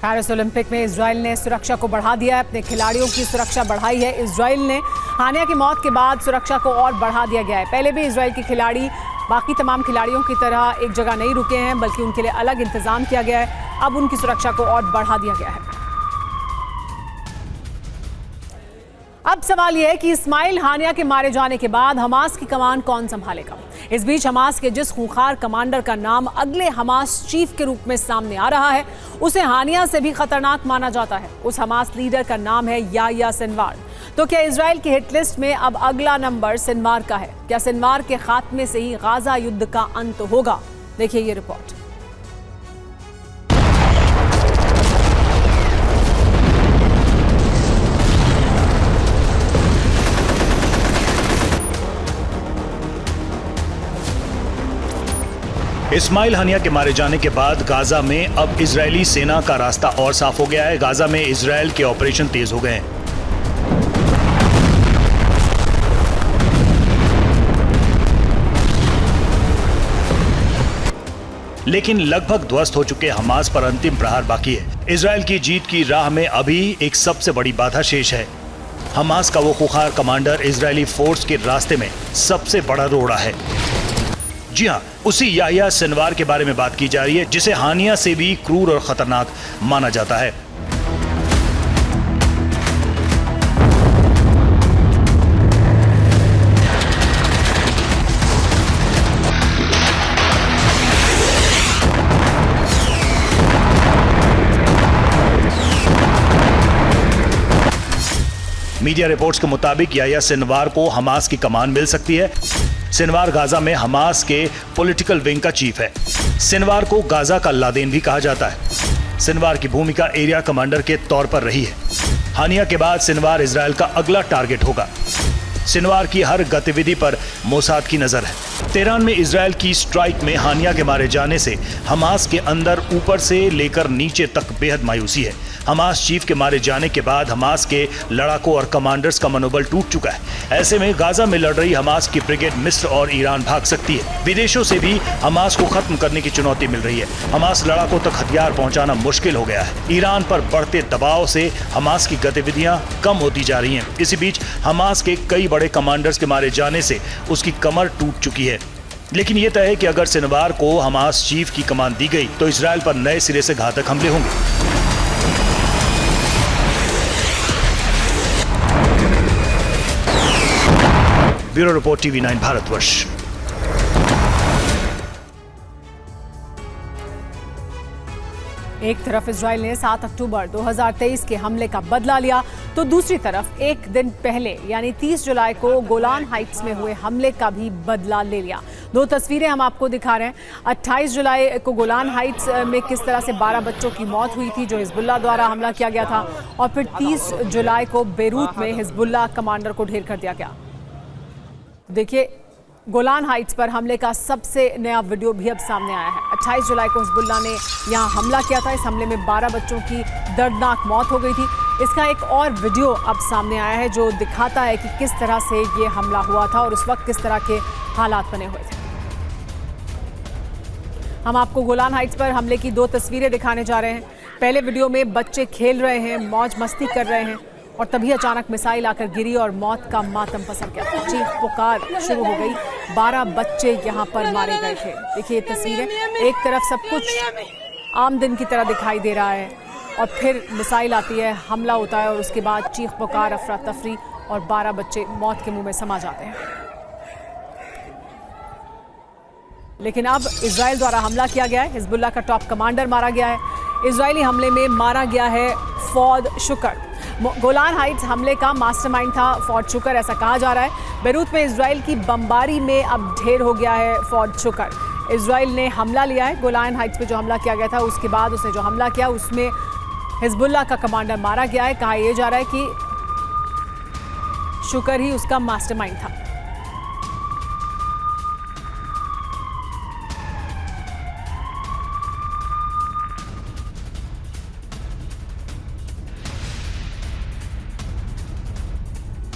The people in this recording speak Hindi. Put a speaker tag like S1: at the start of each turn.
S1: पेरिस ओलंपिक में इजराइल ने सुरक्षा को बढ़ा दिया है। अपने खिलाड़ियों की सुरक्षा बढ़ाई है इजराइल ने। हानिया की मौत के बाद सुरक्षा को और बढ़ा दिया गया है। पहले भी इजराइल के खिलाड़ी बाकी तमाम खिलाड़ियों की तरह एक जगह नहीं रुके हैं, बल्कि उनके लिए अलग इंतजाम किया गया है। अब उनकी सुरक्षा को और बढ़ा दिया गया है। अब सवाल यह है कि इस्माइल हानिया के मारे जाने के बाद हमास की कमान कौन संभालेगा। इस बीच हमास के जिस खूंखार कमांडर का नाम अगले हमास चीफ के रूप में सामने आ रहा है, उसे हानिया से भी खतरनाक माना जाता है। उस हमास लीडर का नाम है याह्या सिनवार। तो क्या इजराइल की हिट लिस्ट में अब अगला नंबर सिनवार का है? क्या सिनवार के खात्मे से ही गाजा युद्ध का अंत होगा? देखिए ये रिपोर्ट।
S2: इस्माइल हानिया के मारे जाने के बाद गाजा में अब इजरायली सेना का रास्ता और साफ हो गया है। गाजा में इजरायल के ऑपरेशन तेज हो गए हैं। लेकिन लगभग ध्वस्त हो चुके हमास पर अंतिम प्रहार बाकी है। इजरायल की जीत की राह में अभी एक सबसे बड़ी बाधा शेष है। हमास का वो खूंखार कमांडर इजरायली फोर्स के रास्ते में सबसे बड़ा रोड़ा है। जी हाँ, उसी याह्या सिनवार के बारे में बात की जा रही है, जिसे हानिया से भी क्रूर और खतरनाक माना जाता है। मीडिया रिपोर्ट्स के मुताबिक याह्या सिनवार को हमास की कमान मिल सकती है। सिनवार गाजा में हमास के पॉलिटिकल विंग का चीफ है। सिनवार को गाजा का लादेन भी कहा जाता है। सिनवार की भूमिका एरिया कमांडर के तौर पर रही है। हानिया के बाद सिनवार इजरायल का अगला टारगेट होगा। सिनवार की हर गतिविधि पर मोसाद की नजर है। तेहरान में इजरायल की स्ट्राइक में हानिया के मारे जाने से हमास के अंदर ऊपर से लेकर नीचे तक बेहद मायूसी है। हमास चीफ के मारे जाने के बाद हमास के लड़ाकों और कमांडर्स का मनोबल टूट चुका है। ऐसे में गाजा में लड़ रही हमास की ब्रिगेड मिस्र और ईरान भाग सकती है। विदेशों से भी हमास को खत्म करने की चुनौती मिल रही है। हमास लड़ाकों तक हथियार पहुंचाना मुश्किल हो गया है। ईरान पर बढ़ते दबाव से हमास की गतिविधियां कम होती जा रही हैं। इसी बीच हमास के कई बड़े कमांडर्स के मारे जाने से उसकी कमर टूट चुकी है। लेकिन यह तय है कि अगर सिनवार को हमास चीफ की कमान दी गई तो इजरायल पर नए सिरे से घातक हमले होंगे। Bureau report TV9 Bharatvarsh.
S1: एक तरफ इजराइल ने 7 अक्टूबर 2023 के हमले का बदला लिया, तो दूसरी तरफ एक दिन पहले यानी 30 जुलाई को गोलान हाइट्स में हुए हमले का भी बदला ले लिया। दो तस्वीरें हम आपको दिखा रहे हैं। 28 जुलाई को गोलान हाइट्स में किस तरह से 12 बच्चों की मौत हुई थी, जो हिजबुल्लाह द्वारा हमला किया गया था, और फिर 30 जुलाई को बेरूत में हिजबुल्लाह कमांडर को ढेर कर दिया गया। देखिए, गोलान हाइट्स पर हमले का सबसे नया वीडियो भी अब सामने आया है। 28 जुलाई को हिजबुल्लाह ने यहां हमला किया था। इस हमले में 12 बच्चों की दर्दनाक मौत हो गई थी। इसका एक और वीडियो अब सामने आया है, जो दिखाता है कि किस तरह से ये हमला हुआ था और उस वक्त किस तरह के हालात बने हुए थे। हम आपको गोलान हाइट्स पर हमले की 2 तस्वीरें दिखाने जा रहे हैं। पहले वीडियो में बच्चे खेल रहे हैं, मौज मस्ती कर रहे हैं, और तभी अचानक मिसाइल आकर गिरी और मौत का मातम पसर गया। चीख पुकार शुरू हो गई। 12 बच्चे यहाँ पर मारे गए थे। देखिए तस्वीरें, एक तरफ सब कुछ आम दिन की तरह दिखाई दे रहा है, और फिर मिसाइल आती है, हमला होता है, और उसके बाद चीख पुकार, अफरा तफरी, और 12 बच्चे मौत के मुंह में समा जाते हैं। लेकिन अब इजराइल द्वारा हमला किया गया है। हिजबुल्लाह का टॉप कमांडर मारा गया है। इजरायली हमले में मारा गया है फौद शुकर। गोलान हाइट्स हमले का मास्टरमाइंड था फौद शुकर, ऐसा कहा जा रहा है। बेरूत में इजराइल की बमबारी में अब ढेर हो गया है फौद शुकर। इजराइल ने हमला लिया है। गोलान हाइट्स पे जो हमला किया गया था, उसके बाद उसने जो हमला किया उसमें हिजबुल्लाह का कमांडर मारा गया है। कहा यह जा रहा है कि शुकर ही उसका मास्टरमाइंड था।